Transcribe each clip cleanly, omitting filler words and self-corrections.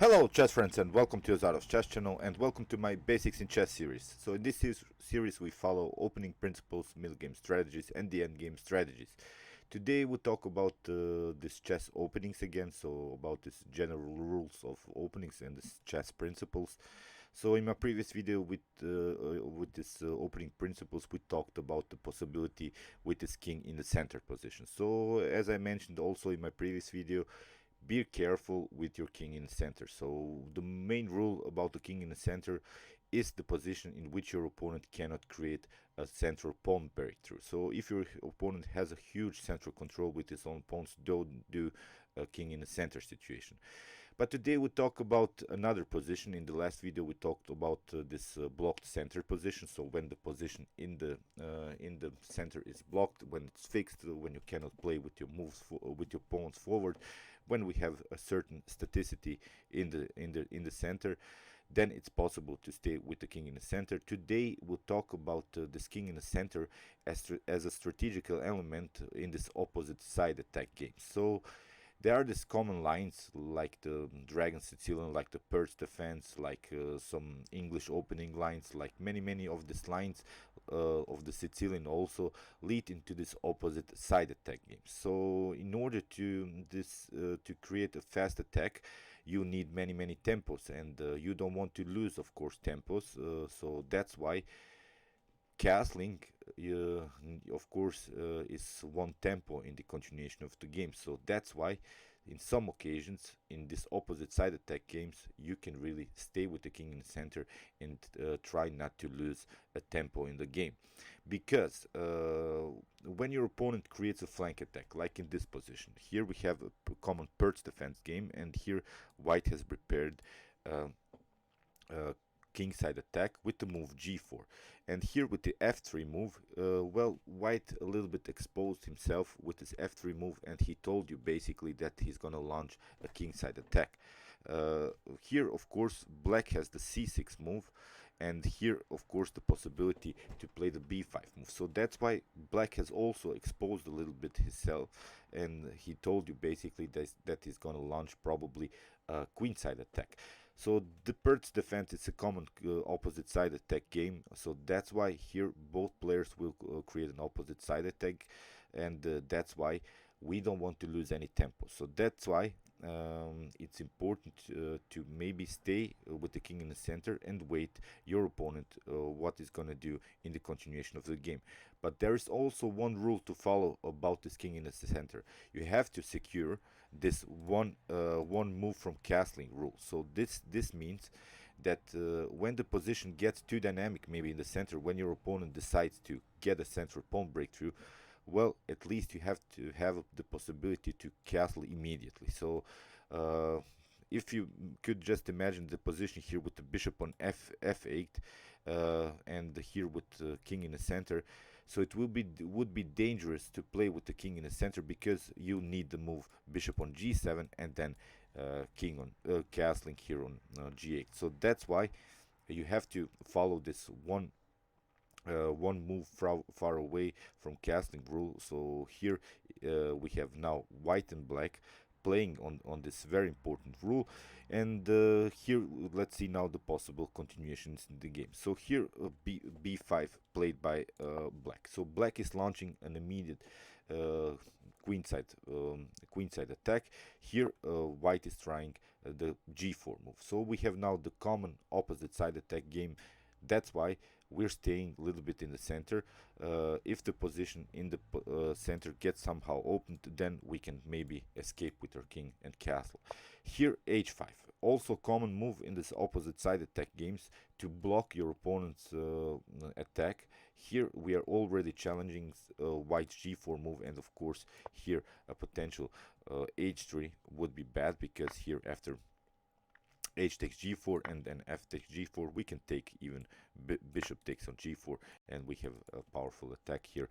Hello chess friends and welcome to Azarov's chess channel and welcome to my Basics in Chess series. So in this series we follow opening principles, middle game strategies and the end game strategies. Today we talk about this chess openings again, so about this general rules of openings and this chess principles. So in my previous video with this opening principles we talked about the possibility with this king in the center position. So as I mentioned also in my previous video, be careful with your king in the center. So the main rule about the king in the center is the position in which your opponent cannot create a central pawn breakthrough. So if your opponent has a huge central control with his own pawns, don't do a king in the center situation. But today we talk about another position. In the last video we talked about this blocked center position. So when the position in the center is blocked, when it's fixed, when you cannot play with your moves with your pawns forward, when we have a certain staticity in the center, then it's possible to stay with the king in the center. Today we'll talk about this king in the center as a strategical element in this opposite side attack game. So there are these common lines like the Dragon Sicilian, like the Perch defense, like some English opening lines, like many of these lines of the Sicilian also lead into this opposite side attack game. So in order to create a fast attack, you need many tempos, and you don't want to lose, of course, tempos. So that's why castling, of course, is one tempo in the continuation of the game. So that's why in some occasions in this opposite side attack games you can really stay with the king in the center and try not to lose a tempo in the game, because when your opponent creates a flank attack like in this position, here we have a common perch defense game, and here white has prepared uh, kingside attack with the move g4, and here with the f3 move, well, white a little bit exposed himself with his f3 move, and he told you basically that he's gonna launch a kingside attack. Here of course black has the c6 move, and here of course the possibility to play the b5 move. So that's why black has also exposed a little bit himself, and he told you basically that he's gonna launch probably a queenside attack. So the Pert's defense is a common opposite side attack game, so that's why here both players will create an opposite side attack, and that's why we don't want to lose any tempo. So that's why it's important to maybe stay with the king in the center and wait your opponent what is gonna do in the continuation of the game. But there is also one rule to follow about this king in the center. You have to secure this one move from castling rule. So this means that when the position gets too dynamic, maybe in the center, when your opponent decides to get a central pawn breakthrough, well, at least you have to have the possibility to castle immediately. So if you could just imagine the position here with the bishop on f8 and here with king in the center, so it would be dangerous to play with the king in the center, because you need the move bishop on g7 and then king on castling here on g8. So that's why you have to follow this one move far away from casting rule. So here we have now white and black playing on this very important rule, and here let's see now the possible continuations in the game. So here b5 played by black. So black is launching an immediate queenside attack. Here white is trying the g4 move. So we have now the common opposite side attack game. That's why we're staying a little bit in the center. If the position in the center gets somehow opened, then we can maybe escape with our king and castle. Here h5, also common move in this opposite side attack games to block your opponent's attack. Here we are already challenging white's g4 move, and of course here a potential h3 would be bad, because here after h takes g4 and then f takes g4 we can take even bishop takes on g4, and we have a powerful attack here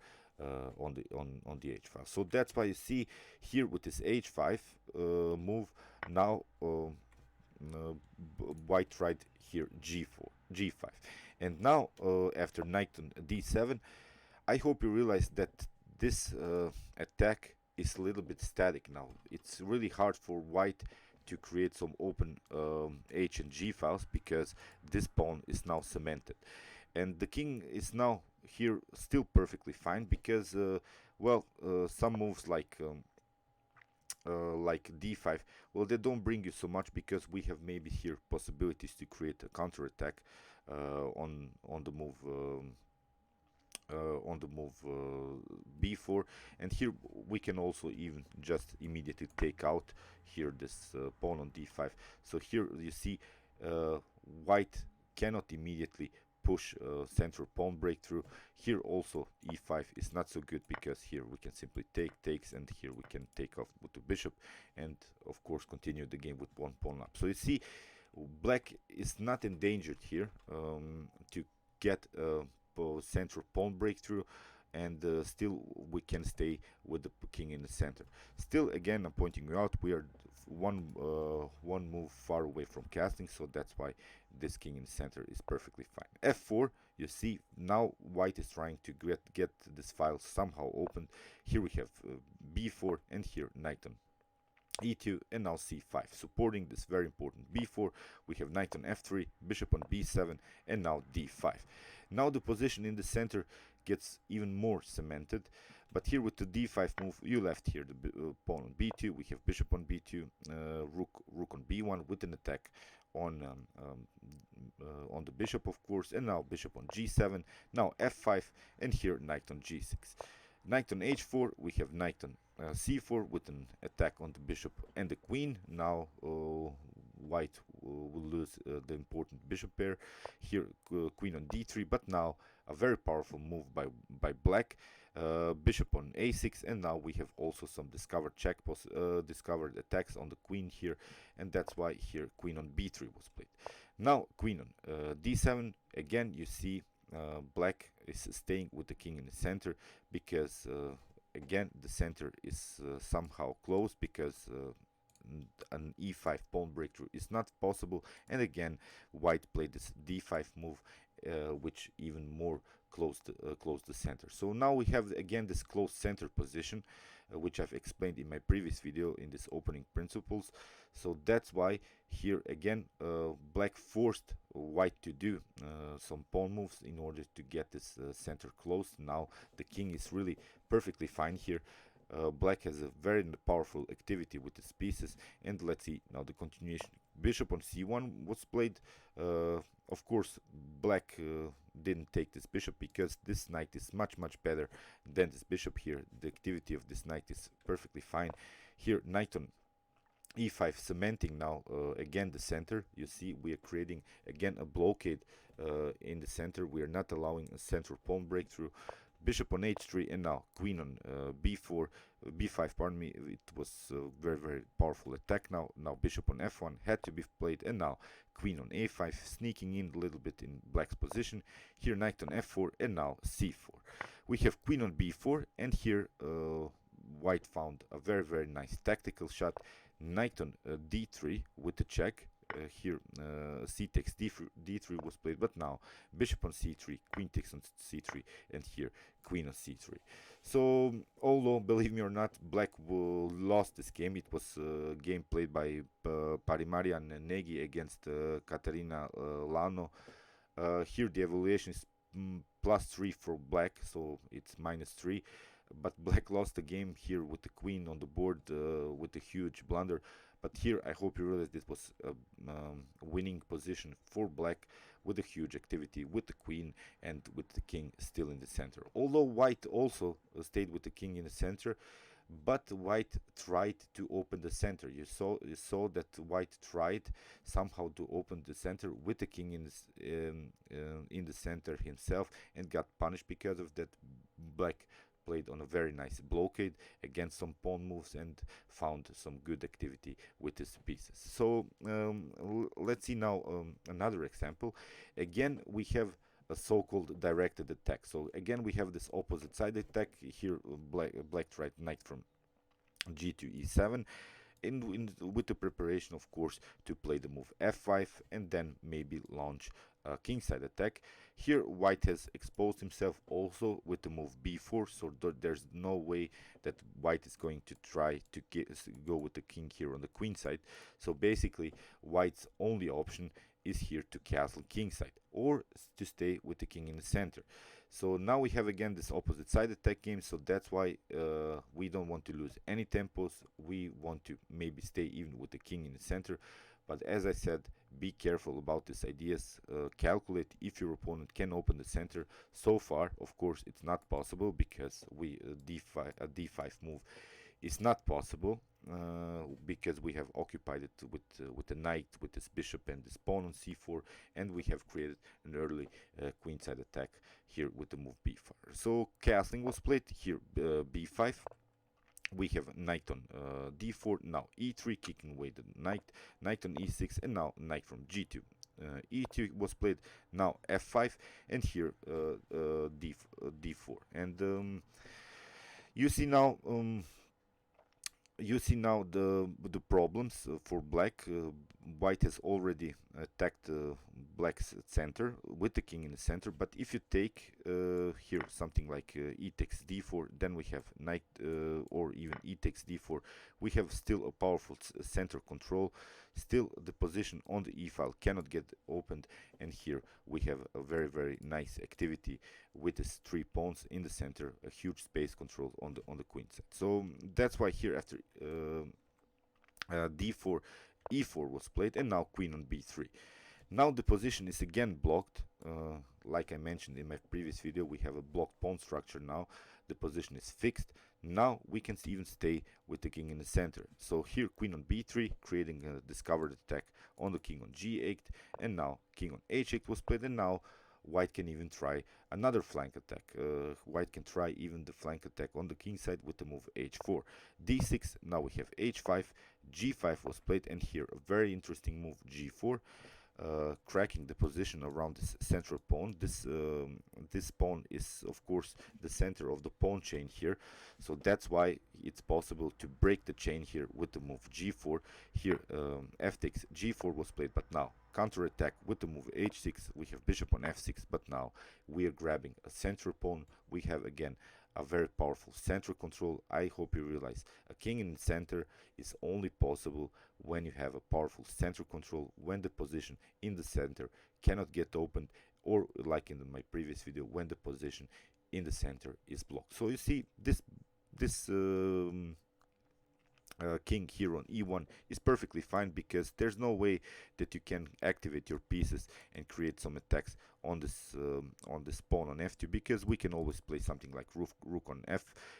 on the h file. So that's why you see here with this h5 move now white tried here g5, and now after knight on d7, I hope you realize that this attack is a little bit static now. It's really hard for white to create some open h and g files, because this pawn is now cemented, and the king is now here still perfectly fine, because well, some moves like d5, well, they don't bring you so much, because we have maybe here possibilities to create a counter attack on the move b4, and here we can also even just immediately take out here this pawn on d5. So here you see white cannot immediately push central pawn breakthrough. Here also e5 is not so good, because here we can simply takes, and here we can take off with the bishop, and of course continue the game with one pawn up. So you see, black is not endangered here to get central pawn breakthrough, and still we can stay with the king in the center. Still, again, I'm pointing you out, we are one move far away from casting, so that's why this king in the center is perfectly fine. f4, you see, now white is trying to get this file somehow opened. Here we have b4, and here knight on e2, and now c5. Supporting this very important b4, we have knight on f3, bishop on b7, and now d5. Now the position in the center gets even more cemented, but here with the d5 move, you left here the pawn on b2, we have bishop on b2, rook on b1 with an attack on the bishop, of course, and now bishop on g7, now f5, and here knight on g6. Knight on h4, we have knight on c4 with an attack on the bishop and the queen. Now white will lose the important bishop pair. Here queen on d3, but now a very powerful move by black. Bishop on a6, and now we have also some discovered discovered attacks on the queen here, and that's why here queen on b3 was played. Now queen on d7, again you see black is staying with the king in the center, because again the center is somehow closed, because an e5 pawn breakthrough is not possible, and again white played this d5 move, which even more closed the center. So now we have again this closed center position, which I've explained in my previous video in this opening principles. So that's why here again black forced white to do some pawn moves in order to get this center closed. Now the king is really perfectly fine here. Black has a very powerful activity with his pieces, and let's see now the continuation. Bishop on c1 was played. Of course, black didn't take this bishop, because this knight is much better than this bishop here. The activity of this knight is perfectly fine. Here knight on e5, cementing now again the center. You see, we are creating again a blockade in the center. We are not allowing a central pawn breakthrough. Bishop on h3, and now queen on b5, pardon me. It was a very powerful attack. Now bishop on f1 had to be played, and now queen on a5, sneaking in a little bit in black's position. Here knight on f4, and now c4. We have queen on b4, and here white found a very nice tactical shot. Knight on d3 with the check. Here c takes d3 was played, but now bishop on c3, queen takes on c3, and here queen on c3. So although, believe me or not, black lost this game. It was a game played by Parimarian Negi against Katarina Lano. Here the evaluation is +3 for black, so it's -3. But black lost the game here with the queen on the board with a huge blunder. But here I hope you realize this was a winning position for black, with a huge activity with the queen and with the king still in the center. Although white also stayed with the king in the center, but white tried to open the center. You saw that white tried somehow to open the center with the king in the center himself, and got punished because of that. Black played on a very nice blockade against some pawn moves and found some good activity with his pieces. So let's see now another example. Again, we have a so-called directed attack. So again, we have this opposite side attack. Here black tried knight from g to e7, with the preparation, of course, to play the move f5 and then maybe launch a kingside attack. Here white has exposed himself also with the move b4, so there's no way that white is going to try to go with the king here on the queen side. So basically white's only option is here to castle kingside or to stay with the king in the center. So now we have again this opposite side attack game, so that's why we don't want to lose any tempos. We want to maybe stay even with the king in the center, but as I said, be careful about these ideas. Calculate if your opponent can open the center. So far, of course, it's not possible because a d5 move is not possible, because we have occupied it with the knight, with this bishop and this pawn on c4, and we have created an early queenside attack here with the move b5. So castling was played here, b5. We have knight on d4, now e3, kicking away the knight on e6, and now knight from g2. E2 was played, now f5, and here d4. And you see now the problems for black. White has already attacked black's center with the king in the center, but if you take here something like e takes d4, then we have knight, or even e takes d4, we have still a powerful center control. Still the position on the e file cannot get opened, and here we have a very nice activity with these 3 pawns in the center, a huge space control on the queen side. So that's why here after d4, e4 was played, and now queen on b3. Now the position is again blocked. Like I mentioned in my previous video, we have a blocked pawn structure now. The position is fixed. Now we can even stay with the king in the center. So here queen on b3, creating a discovered attack on the king on g8, and now king on h8 was played, and now white can even try another flank attack. White can try even the flank attack on the king side with the move h4. d6, now we have h5, g5 was played, and here a very interesting move, g4. Cracking the position around this central pawn. This pawn is of course the center of the pawn chain here, so that's why it's possible to break the chain here with the move g4. Here f takes g4 was played, but now counter attack with the move h6. We have bishop on f6, but now we are grabbing a central pawn. We have again a very powerful central control. I hope you realize a king in the center is only possible when you have a powerful central control, when the position in the center cannot get opened, or like in my previous video, when the position in the center is blocked. So you see this king here on e1 is perfectly fine, because there's no way that you can activate your pieces and create some attacks on this pawn on f2, because we can always play something like rook on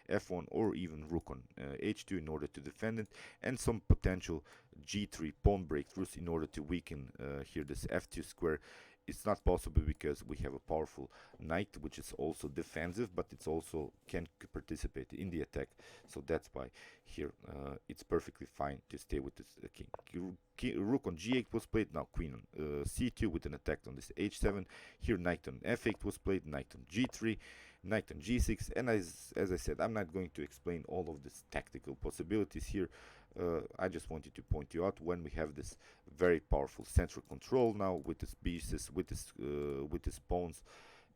f1, or even rook on h2 in order to defend it, and some potential g3 pawn breakthroughs in order to weaken here this f2 square. It's not possible because we have a powerful knight, which is also defensive, but it's also can participate in the attack. So that's why here it's perfectly fine to stay with this king. Rook on g8 was played, now queen on c2 with an attack on this h7. Here knight on f8 was played, knight on g3, knight on g6, and as I said, I'm not going to explain all of these tactical possibilities here. I just wanted to point you out when we have this very powerful central control now with these pieces, with these pawns,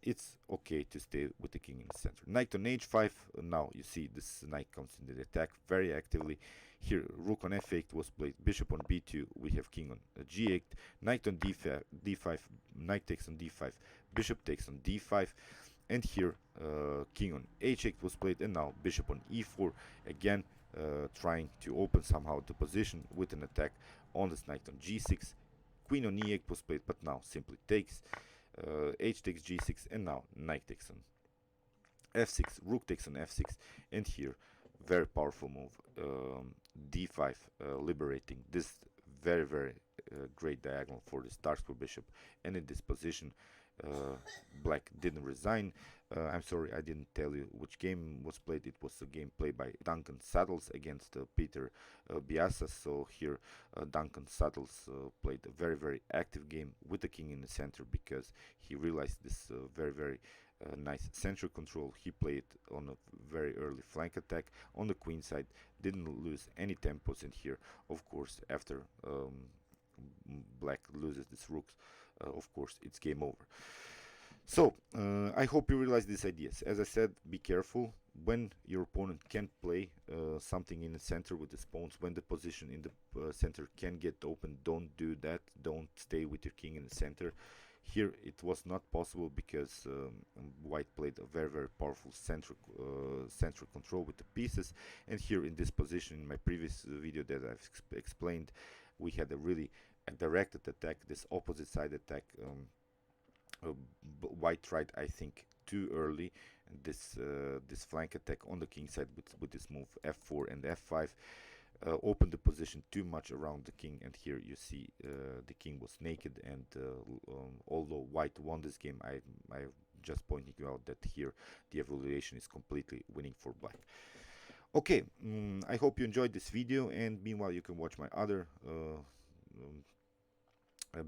it's okay to stay with the king in the center. Knight on h5, now you see this knight comes in the attack very actively. Here rook on f8 was played, bishop on b2, we have king on g8, knight on d5, knight takes on d5, bishop takes on d5, and here king on h8 was played, and now bishop on e4, again trying to open somehow the position with an attack on this knight on g6. Queen on e8 was played, but now simply takes, h takes g6, and now knight takes on f6, rook takes on f6, and here very powerful move, d5, liberating this very great diagonal for this dark square bishop. And in this position black didn't resign. I'm sorry, I didn't tell you which game was played. It was a game played by Duncan Saddles against Peter Biasas. So here Duncan Saddles played a very active game with the king in the center, because he realized this very nice central control. He played on a very early flank attack on the queen side, didn't lose any tempos in here. Of course, after black loses this rooks, of course it's game over. So I hope you realize these ideas. As I said, be careful when your opponent can't play something in the center with his pawns. When the position in the center can get open, don't do that. Don't stay with your king in the center. Here it was not possible because white played a very powerful central control with the pieces, and here in this position, in my previous video that I've explained, we had a really directed attack, this opposite side attack. White tried, I think, too early, and this flank attack on the king side with this move f4 and f5 opened the position too much around the king, and here you see the king was naked, and although white won this game, I'm just pointing out that here the evaluation is completely winning for black. Okay, I hope you enjoyed this video, and meanwhile you can watch my other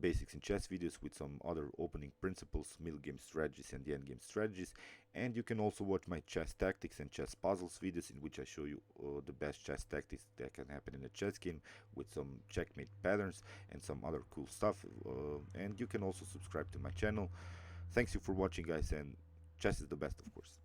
basics in chess videos with some other opening principles, middle game strategies, and the end game strategies. And you can also watch my chess tactics and chess puzzles videos, in which I show you the best chess tactics that can happen in a chess game with some checkmate patterns and some other cool stuff. And you can also subscribe to my channel. Thanks you for watching, guys, and chess is the best, of course.